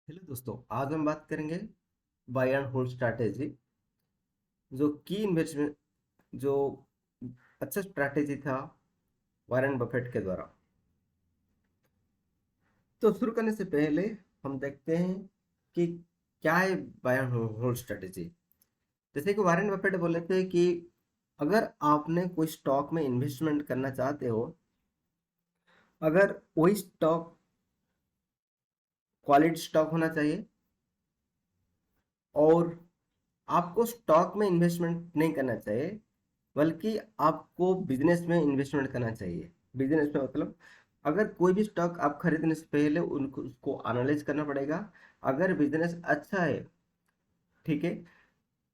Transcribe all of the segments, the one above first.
Hello दोस्तों, आज हम बात करेंगे बाय एंड होल्ड स्ट्रैटेजी। जो की इन्वेस्टमेंट, जो अच्छा स्ट्रैटेजी था वॉरेन बफेट के द्वारा। तो शुरू करने से पहले हम देखते हैं कि क्या है बाय एंड होल्ड स्ट्रैटेजी। जैसे कि वॉरेन बफेट बोले थे कि अगर आपने कोई स्टॉक में इन्वेस्टमेंट करना चाहते हो, अगर वही स्टॉक क्वालिटी स्टॉक होना चाहिए, और आपको स्टॉक में इन्वेस्टमेंट नहीं करना चाहिए, बल्कि आपको बिजनेस में इन्वेस्टमेंट करना चाहिए। बिजनेस में मतलब अगर कोई भी स्टॉक आप खरीदने से पहले उनको उसको एनालाइज करना पड़ेगा। अगर बिजनेस अच्छा है, ठीक है,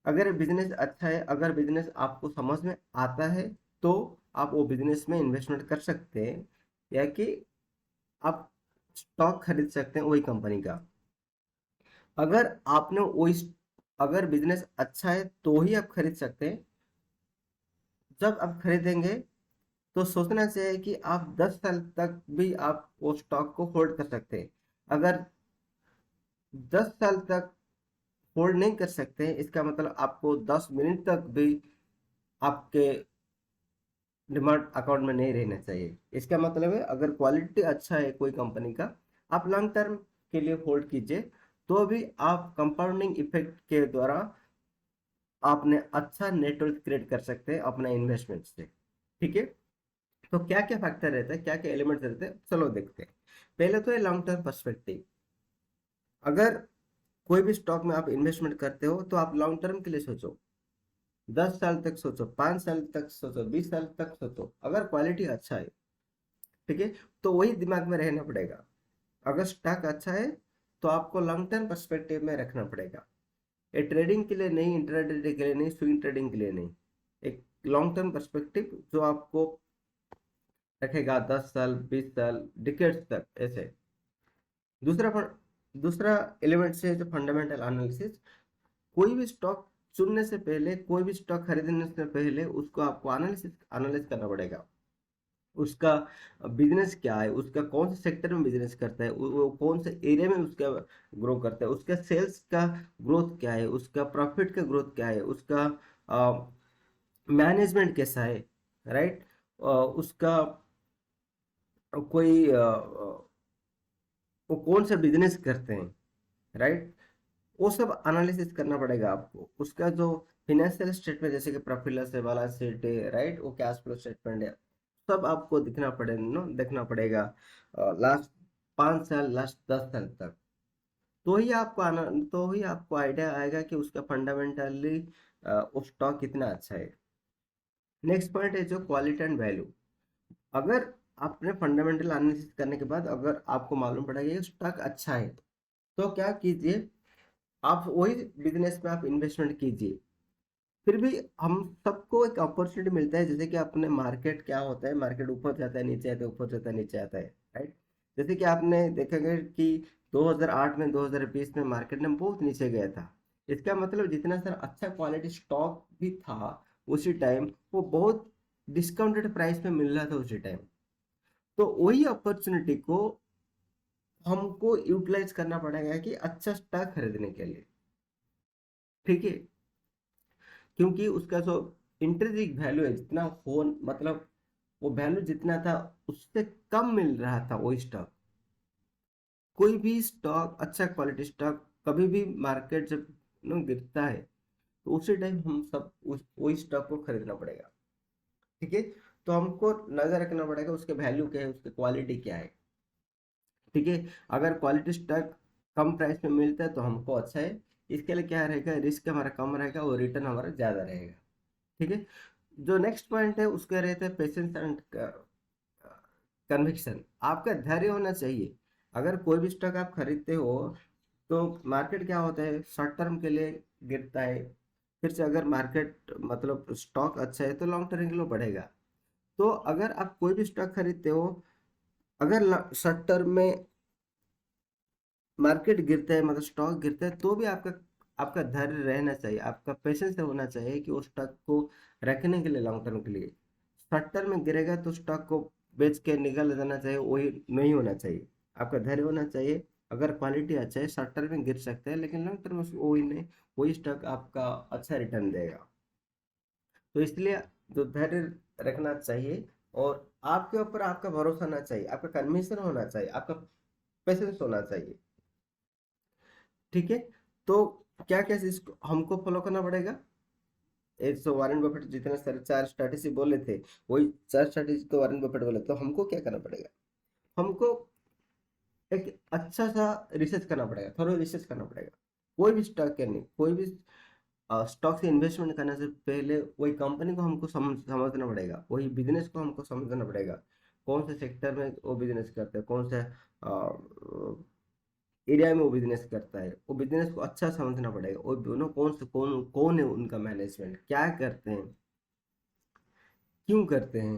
अगर बिजनेस अच्छा है, अगर बिजनेस आपको समझ में आता है, तो आप वो बिजनेस में इन्वेस्टमेंट कर सकते हैं, या कि आप स्टॉक खरीद सकते हैं वही कंपनी का। अगर आपने वही अगर बिजनेस अच्छा है तो ही आप खरीद सकते हैं। जब आप खरीदेंगे तो सोचना चाहिए कि आप 10 साल तक भी आप वो स्टॉक को होल्ड कर सकते हैं। अगर 10 साल तक होल्ड नहीं कर सकते हैं, इसका मतलब आपको 10 मिनट तक भी आपके डिमांड अकाउंट में नहीं रहना चाहिए। इसका मतलब है अगर क्वालिटी अच्छा है कोई कंपनी का, आप लॉन्ग टर्म के लिए होल्ड कीजिए, तो भी आप कंपाउंडिंग इफेक्ट के द्वारा आपने अच्छा नेटवर्क क्रिएट कर सकते हैं अपना इन्वेस्टमेंट से। ठीक है, तो क्या क्या फैक्टर रहता है, क्या क्या एलिमेंट्स रहते हैं, चलो देखते हैं। पहले तो है लॉन्ग टर्म पर्सपेक्टिव। अगर कोई भी स्टॉक में आप इन्वेस्टमेंट करते हो तो आप लॉन्ग टर्म के लिए सोचो। 10 साल तक सोचो, 5 साल तक सोचो, 20 साल तक सोचो, अगर क्वालिटी अच्छा है। ठीक है, तो वही दिमाग में रहना पड़ेगा। अगर स्टॉक अच्छा है तो आपको लॉन्ग टर्म पर्सपेक्टिव में रखना पड़ेगा। ये ट्रेडिंग के लिए नहीं, इंट्राडे के लिए नहीं, स्विंग ट्रेडिंग के लिए नहीं। एक लॉन्ग टर्म पर्सपेक्टिव जो आपको रखेगा 10 साल, 20 साल, डिकेड्स तक ऐसे। दूसरा दूसरा एलिमेंट से जो फंडामेंटल एनालिसिस। कोई भी स्टॉक चुनने से पहले, कोई भी स्टॉक खरीदने से पहले उसको आपको एनालिसिस करना पड़ेगा। उसका बिजनेस क्या है, उसका कौन से सेक्टर में बिजनेस करता है, वो कौन से एरिया में उसका ग्रो करता है, उसका सेल्स का ग्रोथ क्या है, उसका प्रॉफिट का ग्रोथ क्या है, उसका मैनेजमेंट कैसा है, राइट। उसका कोई वो कौन सा बिजनेस करते हैं, राइट। वो सब एनालिसिस करना पड़ेगा आपको। उसका जो फिनेंशियल स्टेटमेंट, जैसे कि प्रॉफिट लॉस है, बैलेंस शीट है, राइट, वो कैश फ्लो स्टेटमेंट है, सब आपको दिखना पड़ेगा, नो देखना पड़ेगा लास्ट 5 साल, लास्ट 10 साल तक। तो ही आपको आइडिया आएगा कि उसका फंडामेंटली वो स्टॉक कितना अच्छा है। नेक्स्ट पॉइंट है जो क्वालिटी एंड वैल्यू। अगर आपने फंडामेंटल एनालिसिस करने के बाद अगर आपको मालूम पड़ा कि ये स्टॉक अच्छा है, तो क्या कीजिए, आप वही बिजनेस में आप इन्वेस्टमेंट कीजिए। फिर भी हम सबको एक अपॉर्चुनिटी मिलता है, जैसे कि अपने मार्केट क्या होता है, मार्केट ऊपर जाता है, नीचे आता है, ऊपर जाता है, नीचे आता है, राइट। जैसे कि आपने देखेंगे कि 2008 में, 2020 में मार्केट में बहुत नीचे गया था। इसका मतलब जितना सर अच्छा क्वालिटी स्टॉक भी था उसी टाइम, वो बहुत डिस्काउंटेड प्राइस में मिल रहा था उसी टाइम। तो वही अपॉर्चुनिटी को हमको यूटिलाइज करना पड़ेगा कि अच्छा स्टॉक खरीदने के लिए। ठीक है, क्योंकि उसका जो इंट्रिंसिक वैल्यू है, जितना हो मतलब वो वैल्यू जितना था उससे कम मिल रहा था वो स्टॉक। कोई भी स्टॉक, अच्छा क्वालिटी स्टॉक, कभी भी मार्केट जब गिरता है तो उसी टाइम हम सब उस वही स्टॉक को खरीदना पड़ेगा। ठीक है, तो हमको नजर रखना पड़ेगा उसके वैल्यू क्या है, उसकी क्वालिटी क्या है। ठीक है, अगर क्वालिटी स्टॉक कम प्राइस में मिलता है तो हमको अच्छा है। इसके लिए क्या रहेगा, रिस्क हमारा कम रहेगा और रिटर्न हमारा ज्यादा रहेगा। ठीक है, जो नेक्स्ट पॉइंट है उसका रहता है पेशेंस एंड कन्विक्शन। आपका धैर्य होना चाहिए। अगर कोई भी स्टॉक आप खरीदते हो तो मार्केट क्या होता है, शॉर्ट टर्म के लिए गिरता है, फिर से अगर मार्केट मतलब स्टॉक अच्छा है तो लॉन्ग टर्म के लिए बढ़ेगा। तो अगर आप कोई भी स्टॉक खरीदते हो, अगर शॉर्ट टर्म में मार्केट गिरता है, मतलब स्टॉक गिरता है, तो भी आपका आपका धैर्य रहना चाहिए, आपका पेशेंस होना चाहिए कि उस स्टॉक को रखने के लिए लॉन्ग टर्म के लिए। शॉर्ट टर्म में गिरेगा तो स्टॉक को बेच के निकल जाना चाहिए, वही नहीं होना चाहिए। आपका धैर्य होना चाहिए, अगर क्वालिटी अच्छा है शॉर्ट टर्म में गिर सकता है, लेकिन लॉन्ग टर्म में वही नहीं, वही स्टॉक आपका अच्छा रिटर्न देगा। तो इसलिए जो धैर्य रखना चाहिए, और आपके ऊपर आपका भरोसा होना चाहिए, आपका कन्विक्शन होना चाहिए, आपका पेशेंस होना चाहिए। ठीक है। तो क्या क्या चीज हमको फॉलो करना पड़ेगा? एक तो वॉरेन बफेट जितने सारे चार स्ट्रैटेजी बोले थे, वही चार स्ट्रैटेजी तो वॉरेन बफेट बोले, तो हमको क्या करना पड़ेगा? हमको एक अच्छा सा रिसर्च करना पड़ेगा, थोड़ा रिसर्च करना पड़ेगा। कोई भी स्टॉक करनी, कोई भी स्टॉक से इन्वेस्टमेंट करने से पहले वही कंपनी को हमको समझना पड़ेगा, वही बिजनेस को हमको समझना पड़ेगा। कौन से सेक्टर में वो बिजनेस करते हैं, कौन से एरिया में वो बिजनेस करता है, वो बिजनेस को अच्छा समझना पड़ेगा। वो दोनों कौन से कौन कौन है, उनका मैनेजमेंट क्या करते हैं, क्यों करते हैं,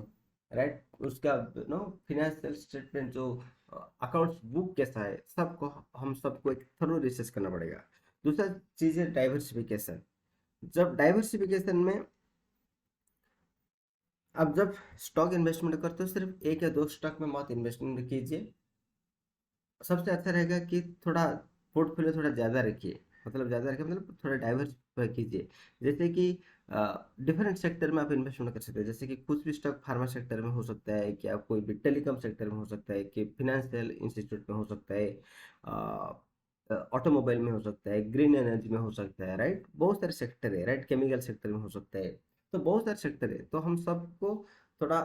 राइट, उसका नो फिनेंशियल स्टेटमेंट जो अकाउंट्स बुक कैसा है, सबको हम सबको एक थोड़ा रिसर्च करना पड़ेगा। दूसरा चीज है डाइवर्सिफिकेशन। जब डाइवर्सिफिकेशन में, अब जब स्टॉक इन्वेस्टमेंट करते हो सिर्फ एक या दो स्टॉक में मत इन्वेस्टमेंट कीजिए। सबसे अच्छा रहेगा कि थोड़ा पोर्टफोलियो थोड़ा ज़्यादा रखिए, मतलब ज़्यादा रखिए मतलब थोड़ा डाइवर्सिफाई कीजिए। जैसे कि डिफरेंट सेक्टर में आप इन्वेस्टमेंट कर सकते हैं, जैसे कि कुछ भी स्टॉक फार्मा सेक्टर में हो सकता है, कि आप कोई भी टेलीकॉम सेक्टर में हो सकता है, कि फिनेंशियल इंस्टीट्यूट में हो सकता है, ऑटोमोबाइल में हो सकता है, ग्रीन एनर्जी में हो सकता है, राइट, बहुत सारे सेक्टर है, राइट, केमिकल सेक्टर में हो सकता है। तो बहुत सारे सेक्टर है, तो हम सबको थोड़ा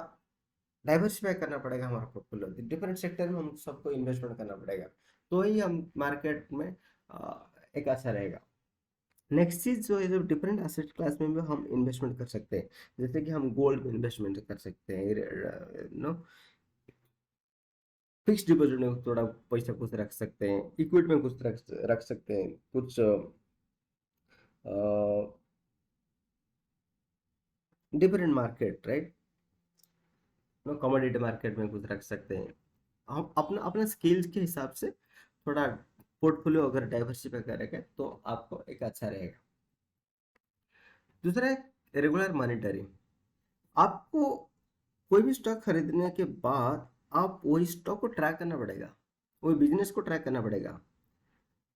डाइवर्सिफाई करना पड़ेगा हमारा पोर्टफोलियो, डिफरेंट सेक्टर में हम सबको इन्वेस्टमेंट करना पड़ेगा। तो ही हम मार्केट में एक अच्छा रहेगा। नेक्स्ट चीज जो है, जो डिफरेंट एसेट क्लास में भी हम इन्वेस्टमेंट कर सकते हैं। जैसे कि हम गोल्ड में इन्वेस्टमेंट कर सकते हैं, नो, फिक्स डिपॉजिट में थोड़ा पैसा कुछ रख सकते हैं, इक्विटी में कुछ रख सकते हैं, कुछ different market, right, no, commodity market में कुछ रख सकते हैं। हम अपना अपना स्किल्स के हिसाब से थोड़ा पोर्टफोलियो अगर डाइवर्सिफाई करेंगे तो आपको एक अच्छा रहेगा। दूसरा है रेगुलर मॉनिटरिंग। आपको कोई भी स्टॉक खरीदने के बाद आप वही स्टॉक को ट्रैक करना पड़ेगा, वही बिजनेस को ट्रैक करना पड़ेगा।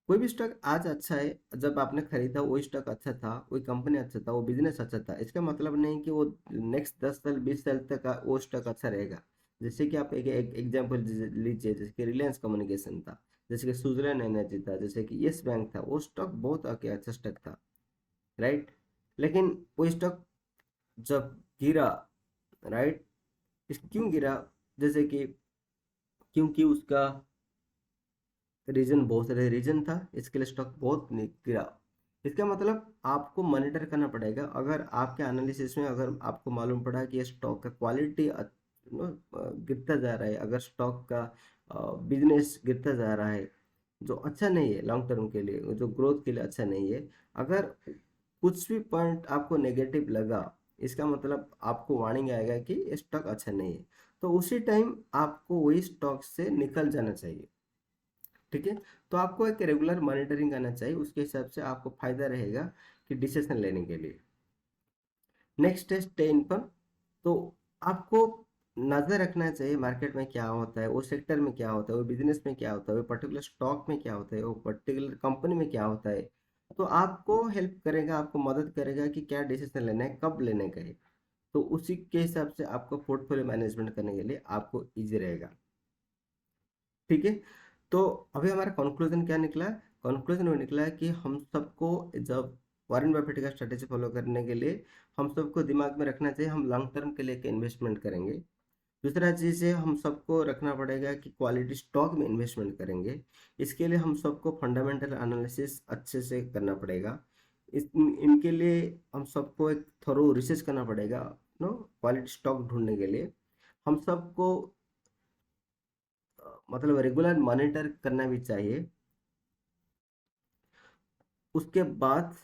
कोई भी स्टॉक आज अच्छा है, जब आपने खरीदा वही स्टॉक अच्छा था, वही कंपनी अच्छा था, वो बिजनेस अच्छा था, इसका मतलब नहीं कि वो नेक्स्ट 10 साल 20 साल तक वो स्टॉक अच्छा रहेगा। जैसे कि आप एक एग्जाम्पल लीजिए, जैसे कि रिलायंस कम्युनिकेशन था, जैसे कि सुजलैंड एनर्जी था, जैसे कि यस बैंक था, वो स्टॉक बहुत आगे अच्छा स्टॉक था, राइट। लेकिन वो स्टॉक जब गिरा, राइट, क्यों गिरा? जैसे कि क्योंकि उसका रीजन, बहुत सारे रीजन था, इसके लिए स्टॉक बहुत गिरा। इसका मतलब आपको मॉनिटर करना पड़ेगा। अगर आपके एनालिसिस में अगर आपको मालूम पड़ा कि ये स्टॉक का क्वालिटी गिरता जा रहा है, अगर स्टॉक का बिजनेस गिरता जा रहा है, जो अच्छा नहीं है लॉन्ग टर्म के लिए, जो ग्रोथ के लिए अच्छा नहीं है, अगर कुछ भी पॉइंट आपको नेगेटिव लगा, इसका मतलब आपको वार्निंग आएगा कि ये स्टॉक अच्छा नहीं है। तो उसी टाइम आपको वही स्टॉक से निकल जाना चाहिए। ठीक है। तो आपको एक रेगुलर मॉनिटरिंग करना चाहिए, उसके हिसाब से आपको फायदा रहेगा कि डिसीजन लेने के लिए। नेक्स्ट है स्टे इन पर। तो आपको नजर रखना चाहिए मार्केट में क्या होता है, वो सेक्टर में क्या होता है, वो बिजनेस में क्या होता है, वो पर्टिकुलर स्टॉक में क्या होता है, वो पर्टिकुलर कंपनी में क्या होता है। तो आपको हेल्प करेगा, आपको मदद करेगा कि क्या डिसीजन लेना है, कब लेने का है। तो उसी के हिसाब से आपको पोर्टफोलियो मैनेजमेंट करने के लिए आपको इजी रहेगा। ठीक है। तो अभी हमारा कंक्लूजन क्या निकला? कंक्लूजन वो निकला है कि हम सबको, जब वॉरेन बफेट का स्ट्रेटेजी फॉलो करने के लिए, हम सबको दिमाग में रखना चाहिए हम लॉन्ग टर्म के लिए इन्वेस्टमेंट करेंगे। दूसरा चीज़ है, हम सबको रखना पड़ेगा कि क्वालिटी स्टॉक में इन्वेस्टमेंट करेंगे। इसके लिए हम सबको फंडामेंटल एनालिसिस अच्छे से करना पड़ेगा। इनके लिए हम सबको एक थोरो रिसर्च करना पड़ेगा, नो, क्वालिटी स्टॉक ढूंढने के लिए। हम सबको मतलब रेगुलर मॉनिटर करना भी चाहिए। उसके बाद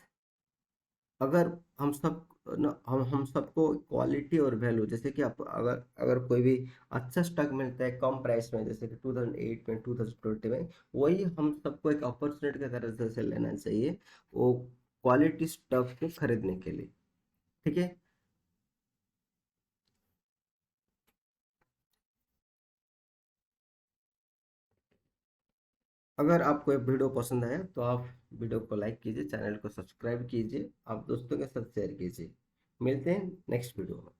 अगर हम सब हम सबको क्वालिटी और वैल्यू, जैसे कि आप अगर अगर कोई भी अच्छा स्टॉक मिलता है कम प्राइस में, जैसे कि 2008 में, 2020 में, वही हम सबको एक अपॉर्चुनिटी की तरह से लेना चाहिए, वो क्वालिटी स्टॉक को खरीदने के लिए। ठीक है। अगर आपको ये वीडियो पसंद आया तो आप वीडियो को लाइक कीजिए, चैनल को सब्सक्राइब कीजिए, आप दोस्तों के साथ शेयर कीजिए। मिलते हैं नेक्स्ट वीडियो में।